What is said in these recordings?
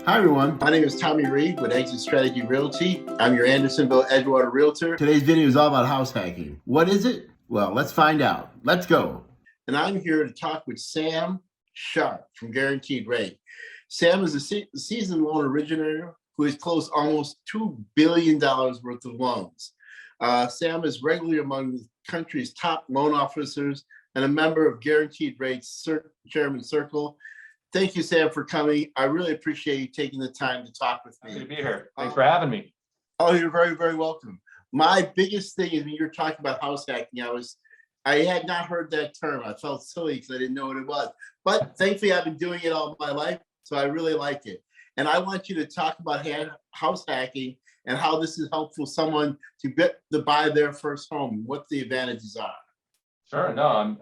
Hi everyone, my name is Tommy Reed with Exit Strategy Realty. I'm your Andersonville Edgewater Realtor. Today's video is all about house hacking. What is it? Well, let's find out. Let's go. And I'm here to talk with Sam Sharp from Guaranteed Rate. Sam is a seasoned loan originator who has closed almost $2 billion worth of loans. Sam is regularly among the country's top loan officers and a member of Guaranteed Rate's Chairman Circle. Thank you, Sam, for coming. I really appreciate you taking the time to talk with me. Happy to be here. Thanks for having me. Oh, you're very, very welcome. My biggest thing is when you're talking about house hacking, I had not heard that term. I felt silly because I didn't know what it was. But thankfully, I've been doing it all my life, so I really like it. And I want you to talk about house hacking and how this is helpful someone to buy their first home, what the advantages are. Sure. No,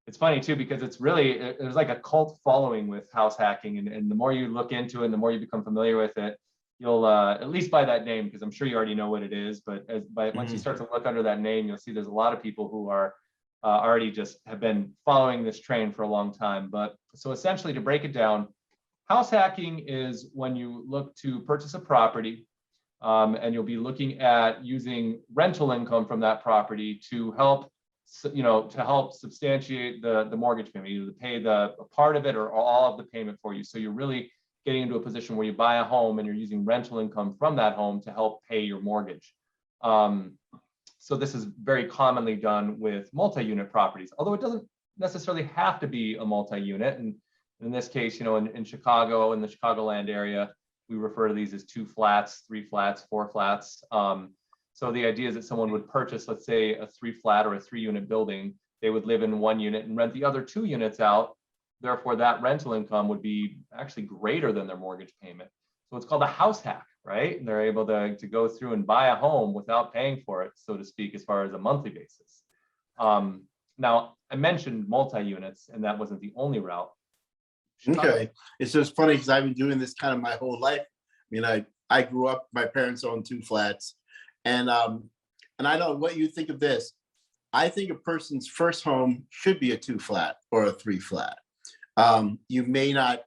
it's funny too, because there's like a cult following with house hacking, and the more you look into it and the more you become familiar with it, you'll at least by that name, because I'm sure you already know what it is, but once you start to look under that name, you'll see there's a lot of people who are already just have been following this train for a long time. But so essentially, to break it down, house hacking is when you look to purchase a property, and you'll be looking at using rental income from that property to help substantiate the mortgage payment, either to pay a part of it or all of the payment for you. So you're really getting into a position where you buy a home and you're using rental income from that home to help pay your mortgage. So this is very commonly done with multi-unit properties, although it doesn't necessarily have to be a multi-unit. And in this case, in Chicago, in the Chicagoland area, we refer to these as 2 flats, 3 flats, 4 flats. So the idea is that someone would purchase, let's say, a 3-flat or a 3-unit building. They would live in 1 unit and rent the other 2 units out. Therefore, that rental income would be actually greater than their mortgage payment. So it's called a house hack, right? And they're able to go through and buy a home without paying for it, so to speak, as far as a monthly basis. Now, I mentioned multi-units, and that wasn't the only route. Okay. It's just funny because I've been doing this kind of my whole life. I mean, I grew up, my parents owned 2 flats. And I don't know what you think of this. I think a person's first home should be a 2-flat or a 3-flat. You may not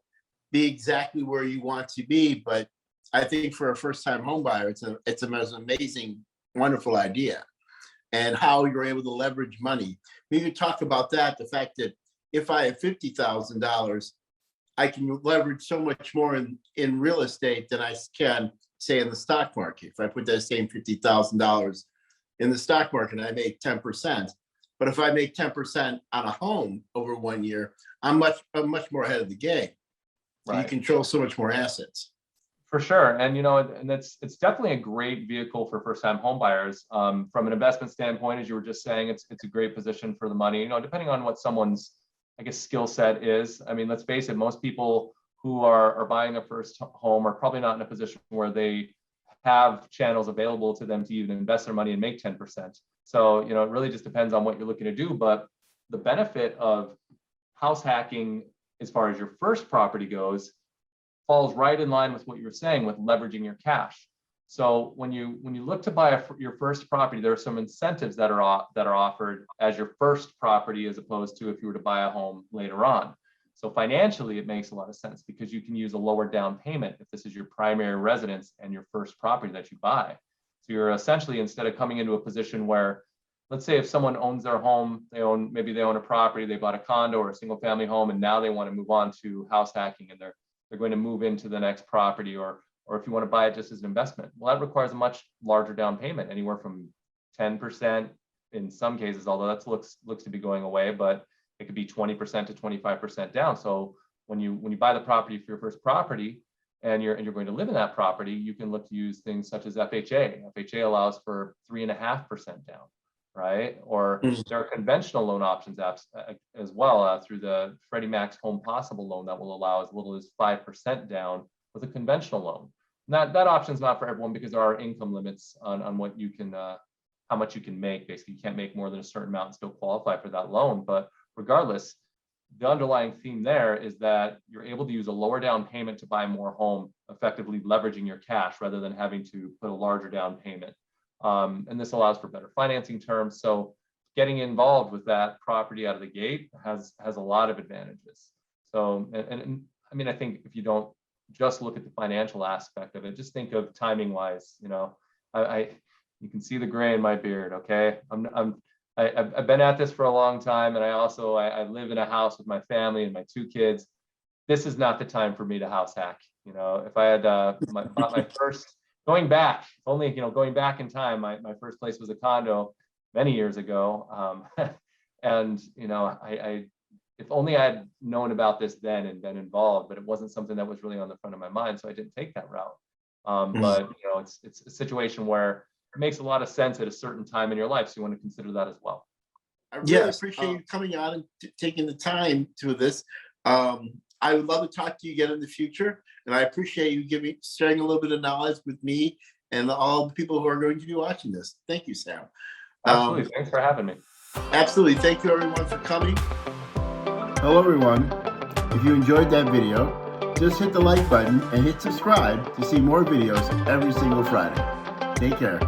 be exactly where you want to be, but I think for a first-time home buyer, it's an amazing, wonderful idea. And how you're able to leverage money. We could talk about that, the fact that if I have $50,000, I can leverage so much more in real estate than I can, say, in the stock market. If I put that same $50,000 in the stock market, I make 10%. But if I make 10% on a home over 1 year, I'm much more ahead of the game. Right. You control so much more assets. For sure, and it's definitely a great vehicle for first-time home buyers. From an investment standpoint, as you were just saying, it's a great position for the money. Depending on what someone's, I guess, skill set is. I mean, let's face it, most people who are buying their first home are probably not in a position where they have channels available to them to even invest their money and make 10%. So, it really just depends on what you're looking to do. But the benefit of house hacking, as far as your first property goes, falls right in line with what you were saying with leveraging your cash. So when you look to buy your first property, there are some incentives that are offered as your first property, as opposed to if you were to buy a home later on. So financially, it makes a lot of sense because you can use a lower down payment if this is your primary residence and your first property that you buy. So you're essentially, instead of coming into a position where, let's say if someone owns their home, maybe they own a property, they bought a condo or a single family home, and now they want to move on to house hacking, and they're going to move into the next property, or if you want to buy it just as an investment. Well, that requires a much larger down payment, anywhere from 10% in some cases, although that looks to be going away, but it could be 20% to 25% down. So when you buy the property for your first property and you're going to live in that property, you can look to use things such as FHA. FHA allows for 3.5% down, right? Or there are conventional loan options as well, through the Freddie Mac's Home Possible loan that will allow as little as 5% down with a conventional loan. And that option is not for everyone because there are income limits on what you can, how much you can make. Basically, you can't make more than a certain amount and still qualify for that loan. But regardless, the underlying theme there is that you're able to use a lower down payment to buy more home, effectively leveraging your cash rather than having to put a larger down payment. And this allows for better financing terms. So getting involved with that property out of the gate has a lot of advantages. So, and I mean, I think if you don't just look at the financial aspect of it. Just think of timing wise. You know, you can see the gray in my beard. Okay, I've been at this for a long time, and I live in a house with my family and my 2 kids. This is not the time for me to house hack. You know, if I had bought my first, going back in time, my first place was a condo many years ago, and you know, I if only I had known about this then and been involved, but it wasn't something that was really on the front of my mind, so I didn't take that route. But you know, it's a situation where it makes a lot of sense at a certain time in your life, so you want to consider that as well. I really appreciate you coming on and taking the time to this. I would love to talk to you again in the future, and I appreciate you sharing a little bit of knowledge with me and all the people who are going to be watching this. Thank you, Sam. Absolutely. Thanks for having me. Absolutely. Thank you, everyone, for coming. Hello, everyone. If you enjoyed that video, just hit the like button and hit subscribe to see more videos every single Friday. Take care.